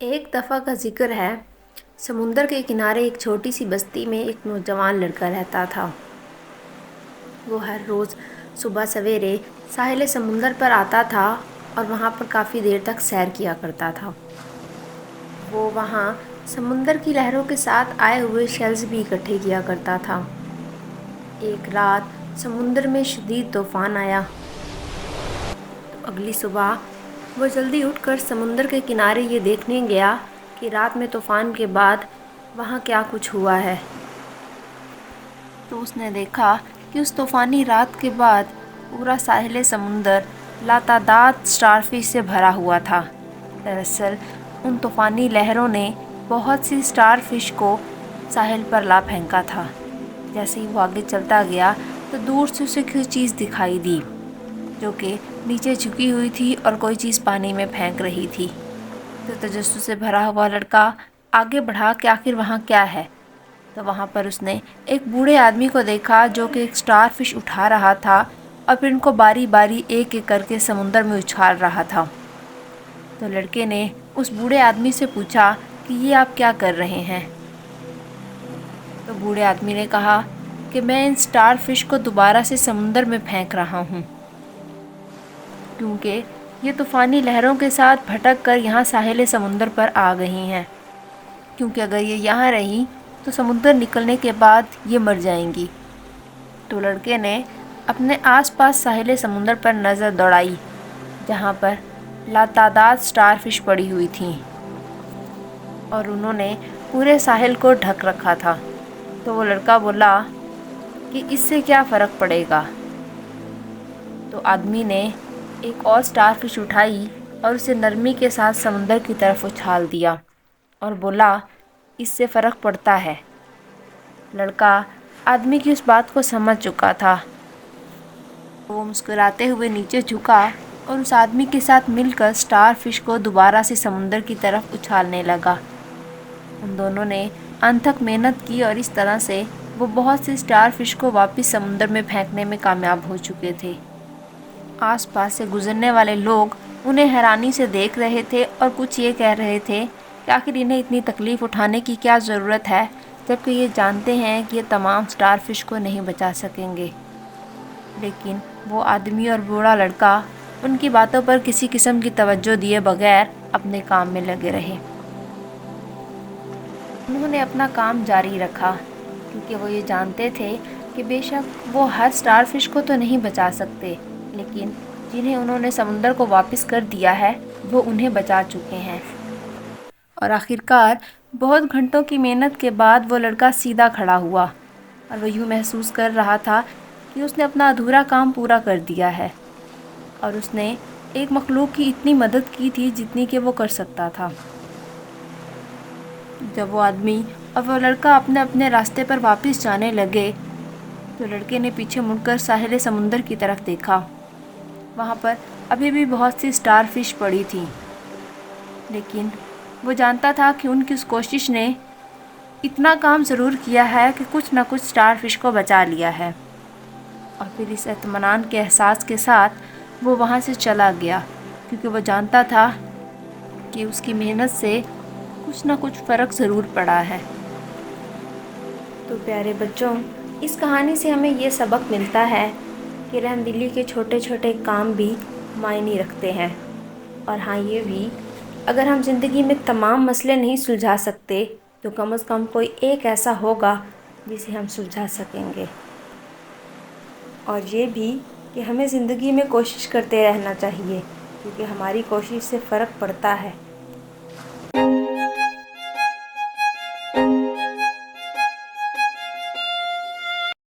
ایک دفعہ کا ذکر ہے، سمندر کے کنارے ایک چھوٹی سی بستی میں ایک نوجوان لڑکا رہتا تھا۔ وہ ہر روز صبح سویرے ساحل سمندر پر آتا تھا اور وہاں پر کافی دیر تک سیر کیا کرتا تھا۔ وہ وہاں سمندر کی لہروں کے ساتھ آئے ہوئے شیلز بھی اکٹھے کیا کرتا تھا۔ ایک رات سمندر میں شدید طوفان آیا تو اگلی صبح وہ جلدی اٹھ کر سمندر کے کنارے یہ دیکھنے گیا کہ رات میں طوفان کے بعد وہاں کیا کچھ ہوا ہے۔ تو اس نے دیکھا کہ اس طوفانی رات کے بعد پورا ساحل سمندر لاتعداد اسٹار فش سے بھرا ہوا تھا۔ دراصل ان طوفانی لہروں نے بہت سی اسٹار فش کو ساحل پر لا پھینکا تھا۔ جیسے ہی وہ آگے چلتا گیا تو دور سے اسے کوئی چیز دکھائی دی جو کہ نیچے جھکی ہوئی تھی اور کوئی چیز پانی میں پھینک رہی تھی۔ تو تجسس سے بھرا ہوا لڑکا آگے بڑھا کہ آخر وہاں کیا ہے۔ تو وہاں پر اس نے ایک بوڑھے آدمی کو دیکھا جو کہ ایک اسٹار فش اٹھا رہا تھا اور پھر ان کو باری باری ایک ایک کر کے سمندر میں اچھال رہا تھا۔ تو لڑکے نے اس بوڑھے آدمی سے پوچھا کہ یہ آپ کیا کر رہے ہیں؟ تو بوڑھے آدمی نے کہا کہ میں ان اسٹار فش کو دوبارہ سے سمندر میں پھینک رہا ہوں، کیونکہ یہ طوفانی لہروں کے ساتھ بھٹک کر یہاں ساحل سمندر پر آ گئی ہیں، کیونکہ اگر یہ یہاں رہیں تو سمندر نکلنے کے بعد یہ مر جائیں گی۔ تو لڑکے نے اپنے آس پاس ساحل سمندر پر نظر دوڑائی جہاں پر لاتعداد اسٹار فش پڑی ہوئی تھیں اور انہوں نے پورے ساحل کو ڈھک رکھا تھا۔ تو وہ لڑکا بولا کہ اس سے کیا فرق پڑے گا؟ تو آدمی نے ایک اور اسٹار فش اٹھائی اور اسے نرمی کے ساتھ سمندر کی طرف اچھال دیا اور بولا اس سے فرق پڑتا ہے۔ لڑکا آدمی کی اس بات کو سمجھ چکا تھا۔ وہ مسکراتے ہوئے نیچے جھکا اور اس آدمی کے ساتھ مل کر اسٹار فش کو دوبارہ سے سمندر کی طرف اچھالنے لگا۔ ان دونوں نے انتھک محنت کی اور اس طرح سے وہ بہت سی اسٹار فش کو واپس سمندر میں پھینکنے میں کامیاب ہو چکے تھے۔ آس پاس سے گزرنے والے لوگ انہیں حیرانی سے دیکھ رہے تھے اور کچھ یہ کہہ رہے تھے کہ آخر انہیں اتنی تکلیف اٹھانے کی کیا ضرورت ہے جبکہ یہ جانتے ہیں کہ یہ تمام اسٹار فش کو نہیں بچا سکیں گے۔ لیکن وہ آدمی اور بوڑھا لڑکا ان کی باتوں پر کسی قسم کی توجہ دیے بغیر اپنے کام میں لگے رہے۔ انہوں نے اپنا کام جاری رکھا کیونکہ وہ یہ جانتے تھے کہ بے شک وہ ہر اسٹار فش کو تو نہیں بچا سکتے، لیکن جنہیں انہوں نے سمندر کو واپس کر دیا ہے وہ انہیں بچا چکے ہیں۔ اور آخرکار بہت گھنٹوں کی محنت کے بعد وہ لڑکا سیدھا کھڑا ہوا اور وہ یوں محسوس کر رہا تھا کہ اس نے اپنا ادھورا کام پورا کر دیا ہے اور اس نے ایک مخلوق کی اتنی مدد کی تھی جتنی کہ وہ کر سکتا تھا۔ جب وہ آدمی اور وہ لڑکا اپنے اپنے راستے پر واپس جانے لگے تو لڑکے نے پیچھے مڑ کر ساحل سمندر کی طرف دیکھا۔ وہاں پر ابھی بھی بہت سی اسٹار فش پڑی تھیں، لیکن وہ جانتا تھا کہ ان کی اس کوشش نے اتنا کام ضرور کیا ہے کہ کچھ نہ کچھ اسٹار فش کو بچا لیا ہے۔ اور پھر اس اطمینان کے احساس کے ساتھ وہ وہاں سے چلا گیا کیونکہ وہ جانتا تھا کہ اس کی محنت سے کچھ نہ کچھ فرق ضرور پڑا ہے۔ تو پیارے بچوں، اس کہانی سے ہمیں یہ سبق ملتا ہے کہ رحم دلی کے چھوٹے چھوٹے کام بھی معنی رکھتے ہیں، اور ہاں یہ بھی، اگر ہم زندگی میں تمام مسئلے نہیں سلجھا سکتے تو کم از کم کوئی ایک ایسا ہوگا جسے ہم سلجھا سکیں گے۔ اور یہ بھی کہ ہمیں زندگی میں کوشش کرتے رہنا چاہیے کیونکہ ہماری کوشش سے فرق پڑتا ہے۔